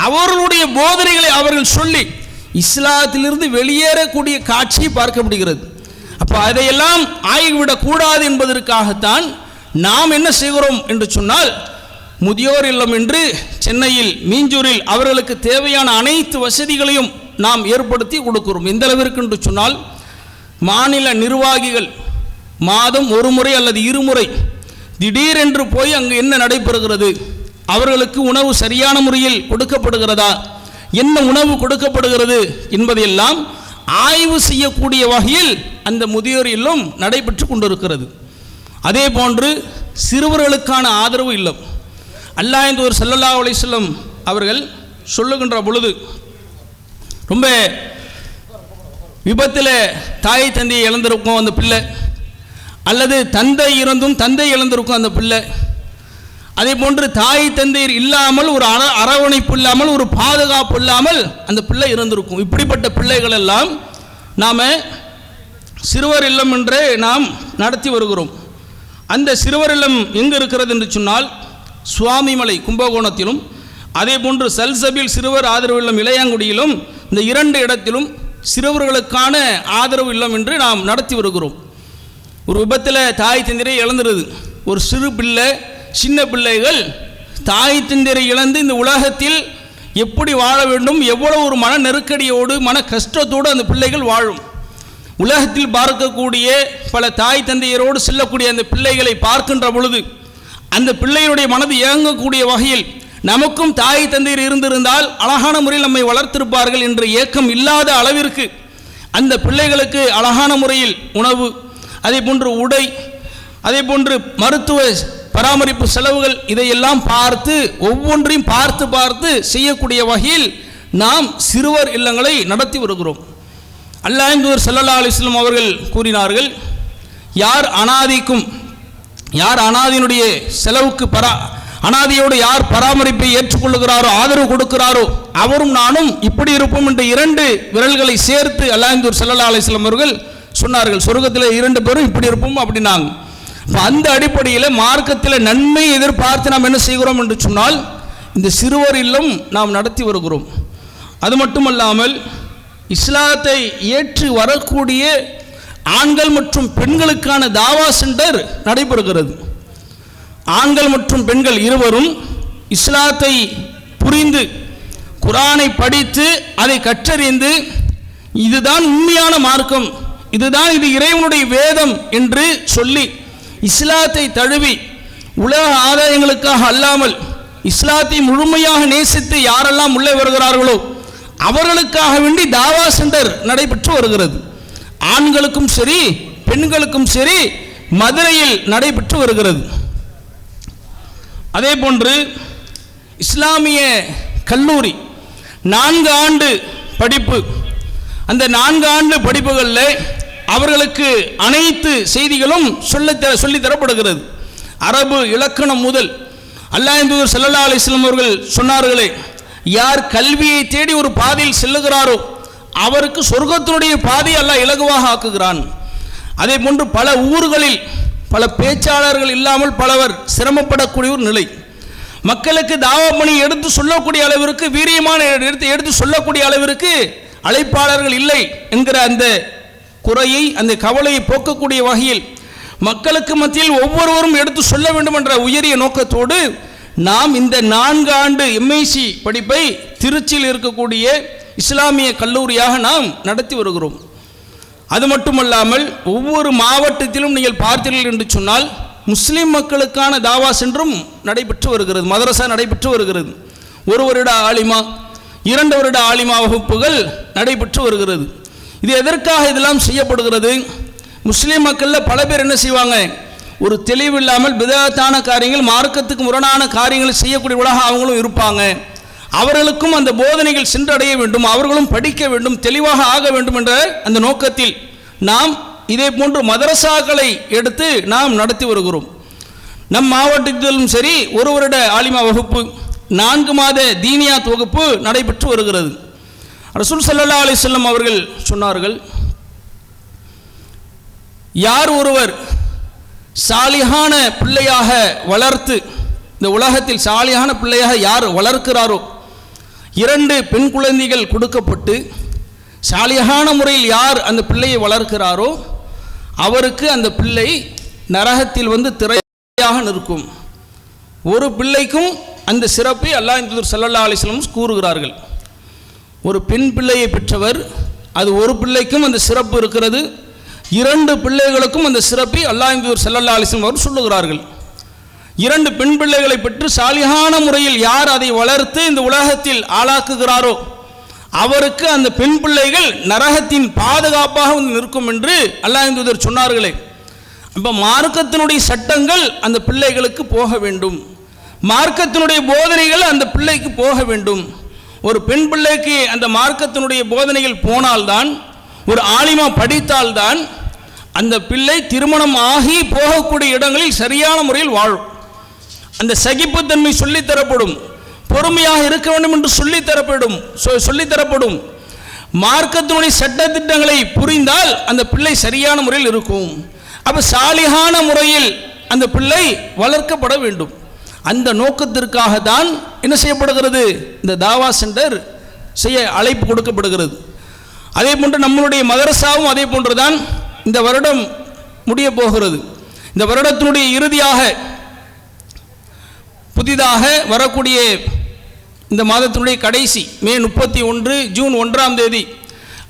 அவர்களுடைய போதனைகளை அவர்கள் சொல்லி இஸ்லாத்திலிருந்து வெளியேறக்கூடிய காட்சியை பார்க்க முடிகிறது. அப்போ அதையெல்லாம் ஆகிவிடக்கூடாது என்பதற்காகத்தான் நாம் என்ன செய்கிறோம் என்று சொன்னால், முதியோர் இல்லம் என்று சென்னையில் மீஞ்சூரில் அவர்களுக்கு தேவையான அனைத்து வசதிகளையும் நாம் ஏற்படுத்தி கொடுக்கிறோம். எந்த அளவிற்கு என்று சொன்னால், மாநில நிர்வாகிகள் மாதம் ஒரு முறை அல்லது இருமுறை திடீரென்று போய் அங்கு என்ன நடைபெறுகிறது, அவர்களுக்கு உணவு சரியான முறையில் கொடுக்கப்படுகிறதா, என்ன உணவு கொடுக்கப்படுகிறது என்பதையெல்லாம் ஆய்வு செய்யக்கூடிய வகையில் அந்த முதியோர் இல்லம் நடைபெற்று கொண்டிருக்கிறது. அதே போன்று சிறுவர்களுக்கான ஆதரவு இல்லம் அல்லாஹ்வின் தூதர் ஸல்லல்லாஹு அலைஹி வஸல்லம் அவர்கள் சொல்லுகின்ற பொழுது, ரொம்ப விபத்தில் தாய் தந்தையை இழந்திருக்கும் அந்த பிள்ளை, அல்லது தந்தை இருந்தும் தந்தை இழந்திருக்கும் அந்த பிள்ளை, அதே போன்று தாய் தந்தையர் இல்லாமல் ஒரு அரவணைப்பு இல்லாமல் ஒரு பாதுகாப்பு இல்லாமல் அந்த பிள்ளை இருந்திருக்கும். இப்படிப்பட்ட பிள்ளைகள் எல்லாம் நாம் சிறுவர் இல்லம் என்று நாம் நடத்தி வருகிறோம். அந்த சிறுவர் இல்லம் எங்கு இருக்கிறது என்று சொன்னால், சுவாமிமலை கும்பகோணத்திலும், அதே போன்று சல்சபில் சிறுவர் ஆதரவு இல்லம் இளையாங்குடியிலும், இந்த 2 இடத்திலும் சிறுவர்களுக்கான ஆதரவு இல்லம் என்று நாம் நடத்தி வருகிறோம். ஒரு விபத்தில் தாய் தந்தையரை இழந்துருது. ஒரு சிறு பிள்ளை, சின்ன பிள்ளைகள் தாய் தந்தையரை இழந்து இந்த உலகத்தில் எப்படி வாழ வேண்டும், எவ்வளவு ஒரு மன நெருக்கடியோடு மன கஷ்டத்தோடு அந்த பிள்ளைகள் வாழும். உலகத்தில் பார்க்கக்கூடிய பல தாய் தந்தையரோடு செல்லக்கூடிய அந்த பிள்ளைகளை பார்க்கின்ற பொழுது அந்த பிள்ளையுடைய மனது இயங்கக்கூடிய வகையில் நமக்கும் தாய் தந்தையர் இருந்திருந்தால் அழகான முறையில் நம்மை வளர்த்திருப்பார்கள் என்ற ஏக்கம் இல்லாத அளவிற்கு அந்த பிள்ளைகளுக்கு அழகான முறையில் உணவு, அதே போன்று உடை, அதே போன்று மருத்துவ பராமரிப்பு செலவுகள், இதையெல்லாம் பார்த்து ஒவ்வொன்றையும் பார்த்து செய்யக்கூடிய வகையில் நாம் சிறுவர் இல்லங்களை நடத்தி வருகிறோம். அல்லாஹ்வின் தூதர் ஸல்லல்லாஹு அலைஹி வஸல்லம் அவர்கள் கூறினார்கள், யார் அனாதையினுடைய செலவுக்கு அனாதையோடு யார் பராமரிப்பை ஏற்றுக்கொள்ளுகிறாரோ, ஆதரவு கொடுக்கிறாரோ, அவரும் நானும் இப்படி இருப்போம் என்று 2 விரல்களை சேர்த்து அல்லாஹ்வின் தூதர் ஸல்லல்லாஹு அலைஹி வஸல்லம் அவர்கள் சொன்னார்கள். சொர்க்கத்தில் 2 பேரும் இப்படி இருப்போம் அப்படின்னாங்க. அந்த அடிப்படையில் மார்க்கத்தில் நன்மை எதிர்பார்த்து நாம் என்ன செய்கிறோம் என்று சொன்னால், இந்த சிறுவர் இல்லம் நாம் நடத்தி வருகிறோம். அது மட்டுமல்லாமல் இஸ்லாத்தை ஏற்று வரக்கூடிய ஆண்கள் மற்றும் பெண்களுக்கான தாவா சென்டர் நடைபெறுகிறது. ஆண்கள் மற்றும் பெண்கள் இருவரும் இஸ்லாத்தை புரிந்து குர்ஆனை படித்து அதை கற்றறிந்து இதுதான் உண்மையான மார்க்கம், இது இறைவனுடைய வேதம் என்று சொல்லி இஸ்லாத்தை தழுவி உலக ஆதாயங்களுக்காக அல்லாமல் இஸ்லாத்தை முழுமையாக நேசித்து யாரெல்லாம் உள்ளே வருகிறார்களோ அவர்களுக்காக வேண்டி தாவா சென்டர் நடைபெற்று வருகிறது. ஆண்களுக்கும் சரி பெண்களுக்கும் சரி மதுரையில் நடைபெற்று வருகிறது. அதே போன்று இஸ்லாமிய கல்லூரி 4 ஆண்டு படிப்பு, அந்த 4 ஆண்டு படிப்புகளில் அவர்களுக்கு அனைத்து செய்திகளும் சொல்லி தரப்படுகிறது. அரபு இலக்கணம் முதல் அல்லாஹ்வின் தூதர் ஸல்லல்லாஹு அலைஹி வஸல்லம் அவர்கள் சொன்னார்களே, யார் கல்வியை தேடி ஒரு பாதையில் செல்லுகிறாரோ அவருக்கு சொர்க்கத்தினுடைய பாதை அல்லாஹ் இலகுவாக ஆக்குகிறான். அதே போன்று பல ஊர்களில் பல பேச்சாளர்கள் இல்லாமல் பலவர் சிரமப்படக்கூடிய ஒரு நிலை, மக்களுக்கு தாவா பணி எடுத்து சொல்லக்கூடிய அளவிற்கு வீரியமான எடுத்து சொல்லக்கூடிய அளவிற்கு அழைப்பாளர்கள் இல்லை என்கிற அந்த குறையை, அந்த கவலையை போக்கக்கூடிய வகையில் மக்களுக்கு மத்தியில் ஒவ்வொருவரும் எடுத்து சொல்ல வேண்டும் என்ற உயரிய நோக்கத்தோடு நாம் இந்த 4 ஆண்டு எம்ஐசி படிப்பை திருச்சியில் இருக்கக்கூடிய இஸ்லாமிய கல்லூரியாக நாம் நடத்தி வருகிறோம். அது மட்டுமல்லாமல் ஒவ்வொரு மாவட்டத்திலும் நீங்கள் பார்த்தீர்கள் என்று சொன்னால் முஸ்லீம் மக்களுக்கான தாவா சென்றும் நடைபெற்று வருகிறது, மதரசா நடைபெற்று வருகிறது. 1 வருட ஆலிமா 2 வருட ஆலிமா வகுப்புகள் நடைபெற்று வருகிறது. இது எதற்காக இதெல்லாம் செய்யப்படுகிறது? முஸ்லீம் மக்களில் பல பேர் என்ன செய்வாங்க, ஒரு தெளிவு இல்லாமல் பிதஅத்தான காரியங்கள், மார்க்கத்துக்கு முரணான காரியங்களை செய்யக்கூடியவர்களாக அவங்களும் இருப்பாங்க. அவர்களுக்கும் அந்த போதனைகள் சென்றடைய வேண்டும், அவர்களும் படிக்க வேண்டும், தெளிவாக ஆக வேண்டும் என்ற அந்த நோக்கத்தில் நாம் இதே போன்று மதரசாக்களை எடுத்து நாம் நடத்தி வருகிறோம். நம் மாவட்டத்திலும் சரி ஒரு வருட ஆலிமா வகுப்பு, 4 மாத தீனியாத் வகுப்பு நடைபெற்று வருகிறது. ரசூல் ஸல்லல்லாஹு அலைஹி வஸல்லம் அவர்கள் சொன்னார்கள், யார் ஒருவர் சாலிஹான பிள்ளையாக வளர்த்து, இந்த உலகத்தில் சாலிஹான பிள்ளையாக யார் வளர்க்கிறாரோ, 2 பெண் குழந்தைகள் கொடுக்கப்பட்டு சாலிஹான முறையில் யார் அந்த பிள்ளையை வளர்க்கிறாரோ அவருக்கு அந்த பிள்ளை நரகத்தில் வந்து திரையாக நிற்கும். ஒரு பிள்ளைக்கும் அந்த சிறப்பை அல்லாஹ்வின் தூதர் ஸல்லல்லாஹு அலைஹி வஸல்லம் கூறுகிறார்கள். ஒரு பெண் பிள்ளையை பெற்றவர், அது ஒரு பிள்ளைக்கும் அந்த சிறப்பு இருக்கிறது, 2 பிள்ளைகளுக்கும் அந்த சிறப்பை அல்லாஹ்வின் தூதர் ஸல்லல்லாஹு அலைஹி வஸல்லம் அவர் சொல்லுகிறார்கள். 2 பெண் பிள்ளைகளை பெற்று சாலிஹான முறையில் யார் அதை வளர்த்து இந்த உலகத்தில் ஆளாக்குகிறாரோ அவருக்கு அந்த பெண் பிள்ளைகள் நரகத்தின் பாதுகாப்பாக வந்து நிற்கும் என்று அல்லாஹ்வின் தூதர் சொன்னார்களே. அப்போ மார்க்கத்தினுடைய சட்டங்கள் அந்த பிள்ளைகளுக்கு போக வேண்டும், மார்க்கத்தினுடைய போதனைகள் அந்த பிள்ளைக்கு போக வேண்டும். ஒரு பெண் பிள்ளைக்கு அந்த மார்க்கத்தினுடைய போதனைகள் போனால்தான், ஒரு ஆலிமா படித்தால்தான் அந்த பிள்ளை திருமணம் ஆகி போகக்கூடிய இடங்களில் சரியான முறையில் வாழும். அந்த சகிப்புத்தன்மை சொல்லித்தரப்படும், பொறுமையாக இருக்க வேண்டும் என்று சொல்லித்தரப்படும். மார்க்கத்தினுடைய சட்டத்திட்டங்களை புரிந்தால் அந்த பிள்ளை சரியான முறையில் இருக்கும். அப்போ சாலிஹான முறையில் அந்த பிள்ளை வளர்க்கப்பட வேண்டும். அந்த நோக்கத்திற்காக தான் என்ன செய்யப்படுகிறது, இந்த தாவா சென்டர் செய்ய அழைப்பு கொடுக்கப்படுகிறது. அதே போன்று நம்மளுடைய மதரசாவும் அதே போன்றுதான் இந்த வருடம் முடிய போகிறது. இந்த வருடத்தினுடைய இறுதியாக புதிதாக வரக்கூடிய இந்த மாதத்தினுடைய கடைசி மே 31 ஜூன் 1ஆம் தேதி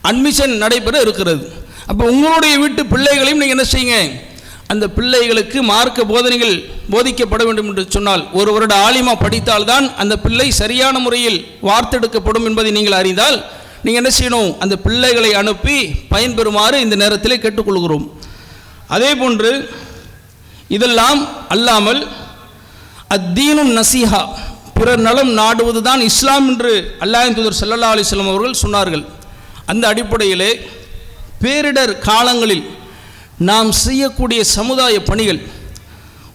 அட்மிஷன் நடைபெற இருக்கிறது. அப்போ உங்களுடைய வீட்டு பிள்ளைகளையும் நீங்கள் என்ன செய்யுங்க, அந்த பிள்ளைகளுக்கு மார்க்க போதனைகள் போதிக்கப்பட வேண்டும் என்று சொன்னால், ஒரு வருட ஆலிமா படித்தால்தான் அந்த பிள்ளை சரியான முறையில் வார்த்தெடுக்கப்படும் என்பதை நீங்கள் அறிந்தால் நீங்கள் என்ன செய்யணும், அந்த பிள்ளைகளை அனுப்பி பயன்பெறுமாறு இந்த நேரத்தில் கேட்டுக்கொள்கிறோம். அதே போன்று இதெல்லாம் அல்லாமல் அத்தீனுன் நசீஹா, பிறர் நலம் நாடுவது தான் இஸ்லாம் என்று அல்லாஹ்வின் தூதர் ஸல்லல்லாஹு அலைஹி வஸல்லம் அவர்கள் சொன்னார்கள். அந்த அடிப்படையிலே பேரிடர் காலங்களில் நாம் செய்யக்கூடிய சமுதாய பணிகள்,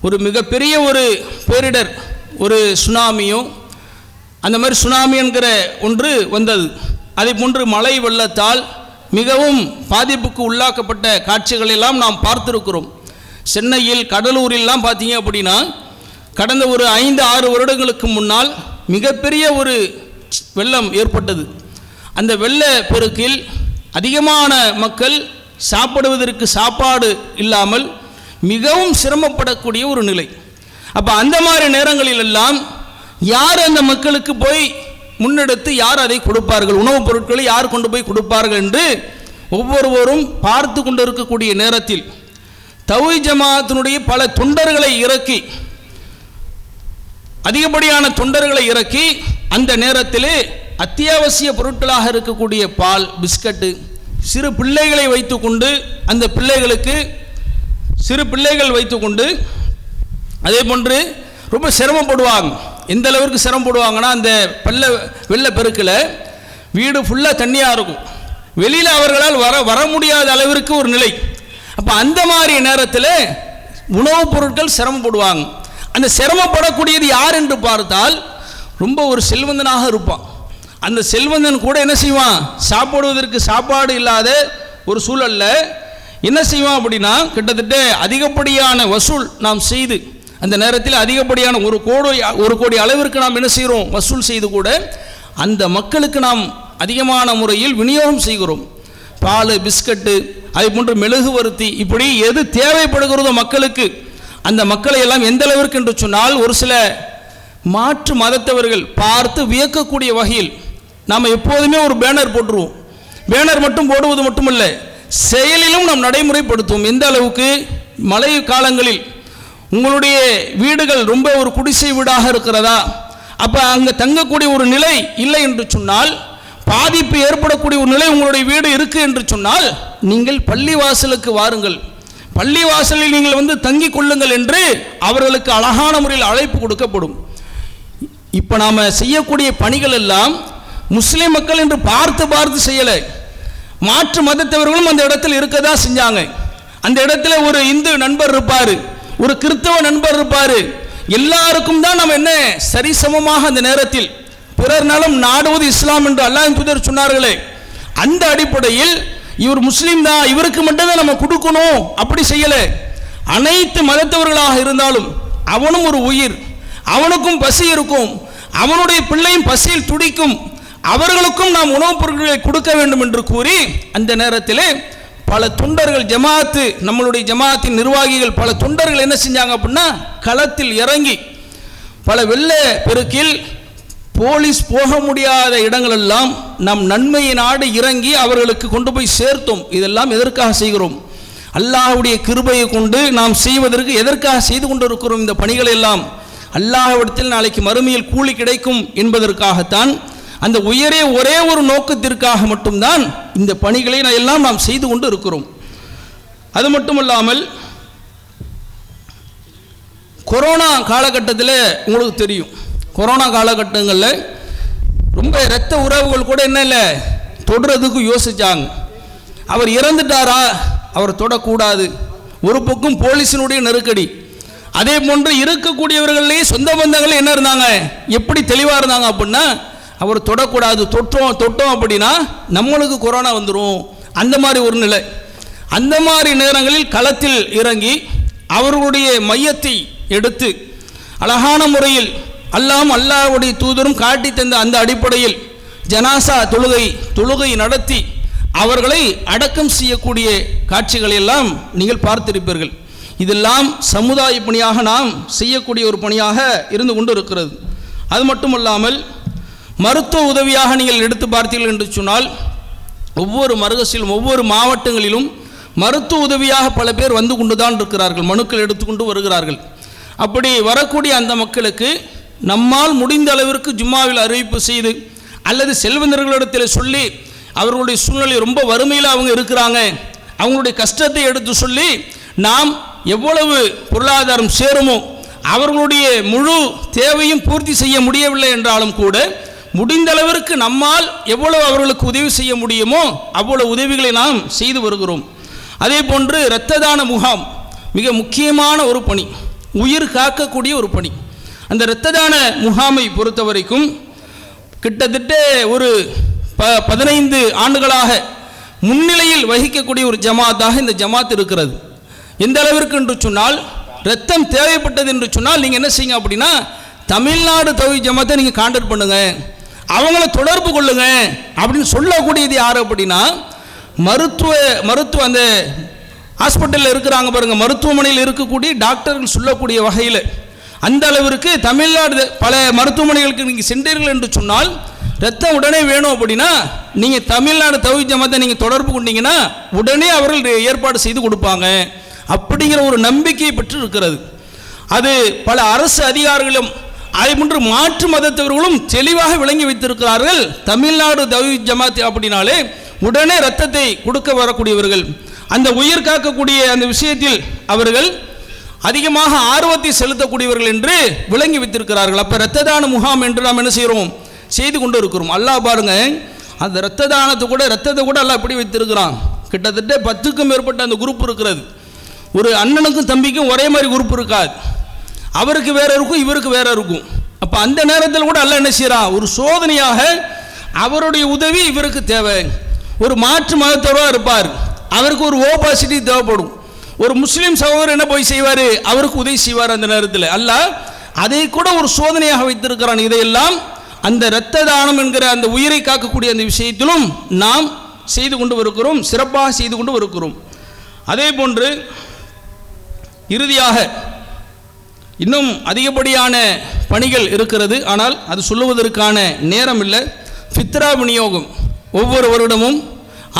ஒரு மிகப்பெரிய ஒரு பேரிடர், ஒரு சுனாமியோ அந்த மாதிரி சுனாமி என்கிற ஒன்று வந்தது, அதே போன்று மழை வெள்ளத்தால் மிகவும் பாதிப்புக்கு உள்ளாக்கப்பட்ட காட்சிகளெல்லாம் நாம் பார்த்திருக்கிறோம். சென்னையில் கடலூரிலாம் பார்த்தீங்க அப்படின்னா கடந்த ஒரு 5-6 வருடங்களுக்கு முன்னால் மிகப்பெரிய ஒரு வெள்ளம் ஏற்பட்டது. அந்த வெள்ள பெருக்கில் அதிகமான மக்கள் சாப்பிடுவதற்கு சாப்பாடு இல்லாமல் மிகவும் சிரமப்படக்கூடிய ஒரு நிலை. அப்போ அந்த மாதிரி நேரங்களிலெல்லாம் யார் அந்த மக்களுக்கு போய் முன்னெடுத்து யார் அதை கொடுப்பார்கள், உணவுப் பொருட்களை யார் கொண்டு போய் கொடுப்பார்கள் என்று ஒவ்வொருவரும் பார்த்து கொண்டு இருக்கக்கூடிய நேரத்தில் தௌஹீத் ஜமாஅத்தினுடைய பல தொண்டர்களை இறக்கி, அதிகப்படியான தொண்டர்களை இறக்கி அந்த நேரத்திலே அத்தியாவசிய பொருட்களாக இருக்கக்கூடிய பால், பிஸ்கட்டு, சிறு பிள்ளைகளை வைத்துக்கொண்டு அந்த பிள்ளைகளுக்கு சிறு பிள்ளைகள் வைத்துக்கொண்டு அதே போன்று ரொம்ப சிரமப்படுவாங்க. எந்த அளவிற்கு சிரமப்படுவாங்கன்னா, அந்த வெள்ள பெருக்கில் வீடு ஃபுல்லாக தண்ணியாக இருக்கும், வெளியில் அவர்களால் வர முடியாத அளவிற்கு ஒரு நிலை. அப்போ அந்த மாதிரி நேரத்தில் உணவுப் பொருட்கள் சிரமப்படுவாங்க. அந்த சிரமப்படக்கூடியது யார் என்று பார்த்தால் ரொம்ப ஒரு செல்வந்தனாக இருப்பான். அந்த செல்வந்தன் கூட என்ன செய்வான், சாப்பிடுவதற்கு சாப்பாடு இல்லாத ஒரு சூழல்ல என்ன செய்வான் அப்படின்னா, கிட்டத்தட்ட அதிகப்படியான வசூல் நாம் செய்து அந்த நேரத்தில் அதிகப்படியான ஒரு கோடி அளவிற்கு நாம் என்ன செய்கிறோம், வசூல் செய்து கூட அந்த மக்களுக்கு நாம் அதிகமான முறையில் விநியோகம் செய்கிறோம். பால், பிஸ்கட்டு, அதே போன்று மெழுகு வர்த்தி, இப்படி எது தேவைப்படுகிறதோ மக்களுக்கு, அந்த மக்களை எல்லாம் எந்த அளவிற்கு என்று சொன்னால், ஒரு சில மாற்று மதத்தவர்கள் பார்த்து வியக்கக்கூடிய வகையில் நாம் எப்போதுமே ஒரு பேனர் போட்டுருவோம். பேனர் மட்டும் போடுவது மட்டுமல்ல, செயலிலும் நாம் நடைமுறைப்படுத்துவோம். எந்த அளவுக்கு, மழை காலங்களில் உங்களுடைய வீடுகள் ரொம்ப ஒரு குடிசை வீடாக இருக்கிறதா, அப்போ அங்கே தங்கக்கூடிய ஒரு நிலை இல்லை என்று சொன்னால், பாதிப்பு ஏற்படக்கூடிய ஒரு நிலை உங்களுடைய வீடு இருக்கு என்று சொன்னால், நீங்கள் பள்ளிவாசலுக்கு வாருங்கள், பள்ளிவாசலில் நீங்கள் வந்து தங்கிக் கொள்ளுங்கள் என்று அவர்களுக்கு அழகான முறையில் அழைப்பு கொடுக்கப்படும். இப்போ நாம் செய்யக்கூடிய பணிகள் எல்லாம் முஸ்லிம் மக்கள் என்று பார்த்து செய்யலை, மாற்று மதத்தவர்களும் அந்த இடத்தில் இருக்கதான் செஞ்சாங்க. அந்த இடத்துல ஒரு இந்து நண்பர் இருப்பார், ஒரு கிறிஸ்தவ நண்பர் இருப்பார். எல்லாருக்கும் தான் நம்ம என்ன சரிசமமாக அந்த நேரத்தில் பிறர் நலம் நாடுவது இஸ்லாம் என்று அல்லாஹ்வின் தூதர் சொன்னார்களே, அந்த அடிப்படையில் இவர் முஸ்லீம் தான், இவருக்கு மட்டும்தான் நம்ம கொடுக்கணும் அப்படி செய்யல. அனைத்து மதத்தவர்களாக இருந்தாலும் அவனும் ஒரு உயிர், அவனுக்கும் பசி இருக்கும், அவனுடைய பிள்ளையும் பசியில் துடிக்கும், அவர்களுக்கும் நாம் உணவுப் பொருட்களை கொடுக்க வேண்டும் என்று கூறி அந்த நேரத்தில் பல தொண்டர்கள் ஜமாத்து, நம்மளுடைய ஜமாத்தின் நிர்வாகிகள் பல தொண்டர்கள் என்ன செஞ்சாங்க அப்படின்னா களத்தில் இறங்கி பல வெள்ள பெருக்கில் போலீஸ் போக முடியாத இடங்களெல்லாம் நாம் நன்மையை நாடு இறங்கி அவர்களுக்கு கொண்டு போய் சேர்த்தோம். இதெல்லாம் எதற்காக செய்கிறோம்? அல்லாஹ்வுடைய கிருபையை கொண்டு நாம் செய்வதற்கு எதற்காக செய்து கொண்டு இருக்கிறோம்? இந்த பணிகளை எல்லாம் அல்லாஹ்விடத்தில் நாளைக்கு மறுமையில் கூலி கிடைக்கும் என்பதற்காகத்தான். அந்த ஒரே ஒரு நோக்கத்திற்காக மட்டும்தான் இந்த பணிகளை எல்லாம் நாம் செய்து கொண்டு இருக்கிறோம். அது மட்டுமல்லாமல் கொரோனா காலகட்டத்தில் உங்களுக்கு தெரியும், கொரோனா காலகட்டங்களில் ரொம்ப இரத்த உறவுகள் கூட என்ன இல்லை தொடுறதுக்கு யோசிச்சாங்க. அவர் இறந்துட்டாரா, அவர் தொடக்கூடாது. ஒரு பக்கம் போலீஸினுடைய நெருக்கடி, அதே போன்று இருக்கக்கூடியவர்களே சொந்த பந்தங்கள் என்ன இருந்தாங்க, எப்படி தெளிவாக இருந்தாங்க அப்படின்னா அவர் தொடக்கூடாது, தொட்டோம் அப்படின்னா நம்மளுக்கு கொரோனா வந்துடும், அந்த மாதிரி ஒரு நிலை. அந்த மாதிரி நேரங்களில் களத்தில் இறங்கி அவர்களுடைய மையத்தை எடுத்து அழகான முறையில் அல்லாஹ்வுடைய தூதரும் காட்டி தந்த அந்த அடிப்படையில் ஜனாசா தொழுகை நடத்தி அவர்களை அடக்கம் செய்யக்கூடிய காட்சிகளை எல்லாம் நீங்கள் பார்த்திருப்பீர்கள். இதெல்லாம் சமுதாய பணியாக நாம் செய்யக்கூடிய ஒரு பணியாக இருந்து கொண்டு இருக்கிறது. அது மட்டுமல்லாமல் மருத்துவ உதவியாக நீங்கள் எடுத்து பார்த்தீர்கள் என்று சொன்னால் ஒவ்வொரு மருகசிலும் ஒவ்வொரு மாவட்டங்களிலும் மருத்துவ உதவியாக பல பேர் வந்து கொண்டு தான் இருக்கிறார்கள், மனுக்கள் எடுத்துக்கொண்டு வருகிறார்கள். அப்படி வரக்கூடிய அந்த மக்களுக்கு நம்மால் முடிந்த அளவிற்கு ஜும்மாவில் அறிவிப்பு செய்து அல்லது செல்வந்தர்களிடத்தில் சொல்லி அவர்களுடைய சூழ்நிலை ரொம்ப வறுமையில் அவங்க இருக்கிறாங்க, அவங்களுடைய கஷ்டத்தை எடுத்து சொல்லி நாம் எவ்வளவு பொருளாதாரம் சேருமோ அவர்களுடைய முழு தேவையும் பூர்த்தி செய்ய முடியவில்லை என்றாலும் கூட முடிந்த அளவிற்கு நம்மால் எவ்வளவு அவர்களுக்கு உதவி செய்ய முடியுமோ அவ்வளவு உதவிகளை நாம் செய்து வருகிறோம். அதே போன்று இரத்த தான முகாம் மிக முக்கியமான ஒரு பணி, உயிர் காக்கக்கூடிய ஒரு பணி. அந்த இரத்த தான முகாமை பொறுத்த வரைக்கும் கிட்டத்தட்ட ஒரு 15 ஆண்டுகளாக முன்னிலையில் வகிக்கக்கூடிய ஒரு ஜமாத்தாக இந்த ஜமாத் இருக்கிறது. எந்த அளவிற்கு என்று சொன்னால் இரத்தம் தேவைப்பட்டது என்று சொன்னால் நீங்கள் என்ன செய்யுங்க அப்படின்னா தமிழ்நாடு தௌஹீத் ஜமாத்தை நீங்கள் கான்டாக்ட் பண்ணுங்க, அவங்கள தொடர்பு கொள்ளுங்க அப்படின்னு சொல்லக்கூடியது யார் அப்படின்னா மருத்துவ அந்த ஹாஸ்பிட்டலில் இருக்கிறாங்க பாருங்கள், மருத்துவமனையில் இருக்கக்கூடிய டாக்டர்கள் சொல்லக்கூடிய வகையில் அந்த அளவிற்கு தமிழ்நாடு பல மருத்துவமனைகளுக்கு நீங்கள் சென்றீர்கள் என்று சொன்னால் ரத்தம் உடனே வேணும் அப்படின்னா நீங்கள் தமிழ்நாடு தௌஹீத் ஜமாத்தை நீங்கள் தொடர்பு கொண்டீங்கன்னா உடனே அவர்கள் ஏற்பாடு செய்து கொடுப்பாங்க அப்படிங்கிற ஒரு நம்பிக்கையை பெற்று இருக்கிறது. அது பல அரசு அதிகாரிகளும் அதேபோன்று மாற்று மதத்தவர்களும் தெளிவாக விளங்கி வைத்திருக்கிறார்கள். தமிழ்நாடு தௌஹீத் ஜமாத் அப்படின்னாலே உடனே ரத்தத்தை கொடுக்க வரக்கூடியவர்கள், அந்த உயிர் காக்கக்கூடிய அந்த விஷயத்தில் அவர்கள் அதிகமாக ஆர்வத்தை செலுத்தக்கூடியவர்கள் என்று விளங்கி வைத்திருக்கிறார்கள். அப்போ இரத்த தான முகாம் என்று நாம் என்ன செய்கிறோம், செய்து கொண்டு இருக்கிறோம். அல்லாஹ் பாருங்க, அந்த இரத்த தானத்தை கூட அல்லாஹ் எப்படி வைத்திருக்கிறான், கிட்டத்தட்ட 10க்கும் மேற்பட்ட அந்த குரூப் இருக்கிறது. ஒரு அண்ணனுக்கும் தம்பிக்கும் ஒரே மாதிரி குரூப் இருக்காது, அவருக்கு வேற இருக்கும் இவருக்கு வேற இருக்கும். அப்போ அந்த நேரத்தில் கூட அல்லாஹ் என்ன செய்கிறான், ஒரு சோதனையாக அவருடைய உதவி இவருக்கு தேவை. ஒரு மாற்று மதத்தவராக இருப்பார், அவருக்கு ஒரு ஓபாசிட்டி தேவைப்படும். ஒரு முஸ்லீம் சகோதரர் என்ன போய் செய்வார், அவருக்கு உதவி செய்வார். அந்த நேரத்தில் அல்லாஹ் அதை கூட ஒரு சோதனையாக வைத்திருக்கிறான். இதையெல்லாம் அந்த இரத்த தானம் என்கிற அந்த உயிரை காக்கக்கூடிய அந்த விஷயத்திலும் நாம் செய்து கொண்டு வருகிறோம், சிறப்பாக செய்து கொண்டு வருகிறோம். அதே போன்று இறுதியாக இன்னும் அதிகப்படியான பணிகள் இருக்கிறது, ஆனால் அது சொல்லுவதற்கான நேரம் இல்லை. ஃபித்ரா விநியோகம் ஒவ்வொரு வருடமும்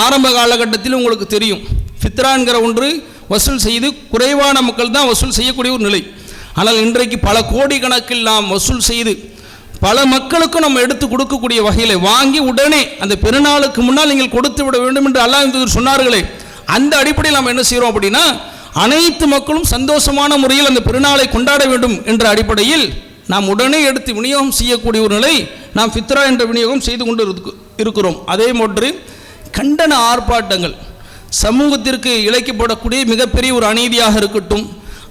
ஆரம்ப காலகட்டத்தில் உங்களுக்கு தெரியும், ஃபித்ரா என்கிற ஒன்று வசூல் செய்து குறைவான மக்கள் தான் வசூல் செய்யக்கூடிய ஒரு நிலை. ஆனால் இன்றைக்கு பல கோடி கணக்கில் நாம் வசூல் செய்து பல மக்களுக்கும் நம்ம எடுத்து கொடுக்கக்கூடிய வகையில் வாங்கி உடனே அந்த பெருநாளுக்கு முன்னால் நீங்கள் கொடுத்து விட வேண்டும் என்று அல்லாஹ் சொன்னார்களே, அந்த அடிப்படையில் நாம் என்ன செய்கிறோம் அப்படின்னா அனைத்து மக்களும் சந்தோஷமான முறையில் அந்த பெருநாளை கொண்டாட வேண்டும் என்ற அடிப்படையில் நாம் உடனே எடுத்து விநியோகம் செய்யக்கூடிய ஒரு நிலை நாம் ஃபித்ரா என்ற விநியோகம் செய்து கொண்டு இருக்கிறோம். அதே போன்று கண்டன ஆர்ப்பாட்டங்கள், சமூகத்திற்கு இழைக்கப்படக்கூடிய மிகப்பெரிய ஒரு அநீதியாக இருக்கட்டும்,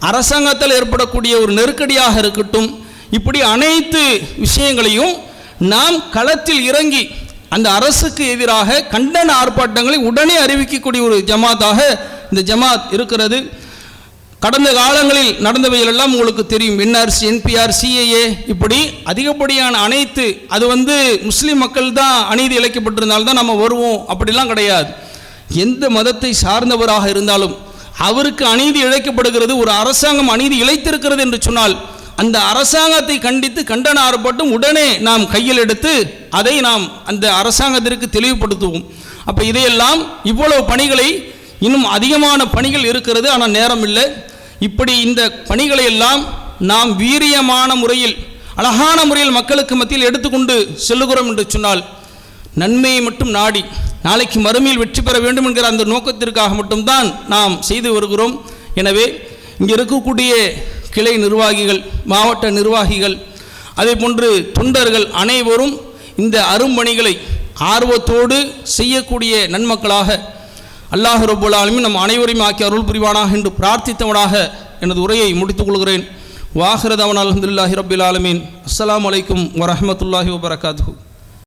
அரசாங்கத்தால் ஏற்படக்கூடிய ஒரு நெருக்கடியாக இருக்கட்டும், இப்படி அனைத்து விஷயங்களையும் நாம் களத்தில் இறங்கி அந்த அரசுக்கு எதிராக கண்டன ஆர்ப்பாட்டங்களை உடனே அறிவிக்கக்கூடிய ஒரு ஜமாத்தாக இந்த ஜமாத் இருக்கிறது. கடந்த காலங்களில் நடந்தவைகளெல்லாம் உங்களுக்கு தெரியும். என்ஆர்சி, என்பிஆர், சிஏஏ, இப்படி அதிகப்படியான அனைத்து, அது முஸ்லீம் மக்கள் தான் அநீதி இழைக்கப்பட்டிருந்தால்தான் நம்ம வருவோம் அப்படிலாம் கிடையாது. எந்த மதத்தை சார்ந்தவராக இருந்தாலும் அவருக்கு அநீதி இழைக்கப்படுகிறது, ஒரு அரசாங்கம் அநீதி இழைத்திருக்கிறது என்று சொன்னால் அந்த அரசாங்கத்தை கண்டித்து கண்டன ஆர்ப்பாட்டம் உடனே நாம் கையில் எடுத்து அதை நாம் அந்த அரசாங்கத்திற்கு தெளிவுபடுத்துவோம். அப்போ இதையெல்லாம் இவ்வளவு பணிகளை, இன்னும் அதிகமான பணிகள் இருக்கிறது, ஆனால் நேரம் இல்லை. இப்படி இந்த பணிகளை எல்லாம் நாம் வீரியமான முறையில், அழகான முறையில் மக்களுக்கு மத்தியில் எடுத்துக்கொண்டு செல்லுகிறோம் என்று சொன்னால் நன்மையை மட்டும் நாடி நாளைக்கு மறுமையில் வெற்றி பெற வேண்டும் என்கிற அந்த நோக்கத்திற்காக மட்டும்தான் நாம் செய்து வருகிறோம். எனவே இங்கே இருக்கக்கூடிய கிளை நிர்வாகிகள், மாவட்ட நிர்வாகிகள், அதே போன்று தொண்டர்கள் அனைவரும் இந்த அரும்பணிகளை ஆர்வத்தோடு செய்யக்கூடிய நன்மக்களாக அல்லாஹ் ரப்பல் ஆலமீன் நம் அனைவரையும் ஆக்கி அருள் புரிவானாக என்று பிரார்த்தித்தவனாக எனது உரையை முடித்துக் கொள்கிறேன். வாஹிர தஅவானா அல்ஹம்துலில்லாஹி ரப்பில் ஆலமீன். அஸ்ஸலாமு அலைக்கும் வரஹ்மத்துல்லாஹி வபரகாத்துஹு.